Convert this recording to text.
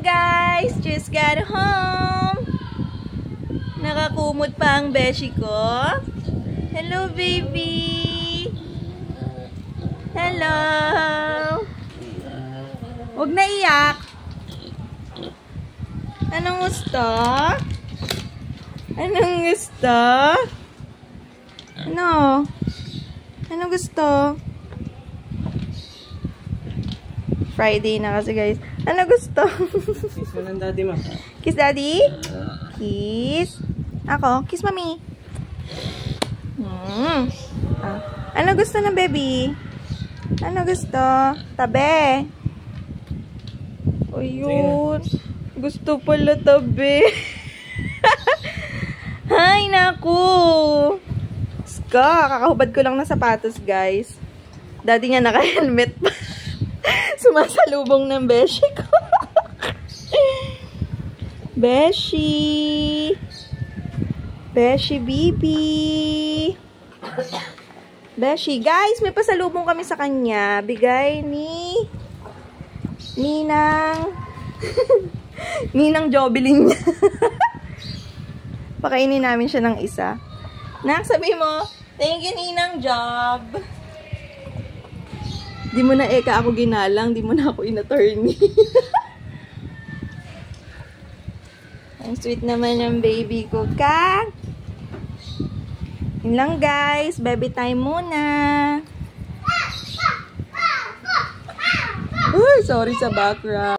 guys! Just got home! Nakakumot pa ang beshi ko. Hello, baby! Hello! Huwag na iyak! Anong gusto? Anong gusto? Ano? Ano gusto? Friday na kasi, guys. Ano gusto? Kiss mo ng daddy mo. Kiss daddy? Kiss. Ako? Kiss mommy. Ah. Ano gusto ng baby? Ano gusto? Tabi. Ayun. Gusto pala tabi. Hay, naku. Ska, kakahubad ko lang ng sapatos, guys. Daddy nga naka-helmet pa. Sumasalubong ng beshi ko. Beshi. Beshi bibi. Beshi. Guys, may pasalubong kami sa kanya. Bigay ni Ninang Ninang Jobilin niya. Pakainin namin siya ng isa. Nak, sabi mo, thank you, Ninang Job. Di mo na eka ako ginalang, di mo na ako in-attorney. Ang sweet naman ng baby ko, ka. Yun lang, guys. Baby time muna. Uy, sorry sa background.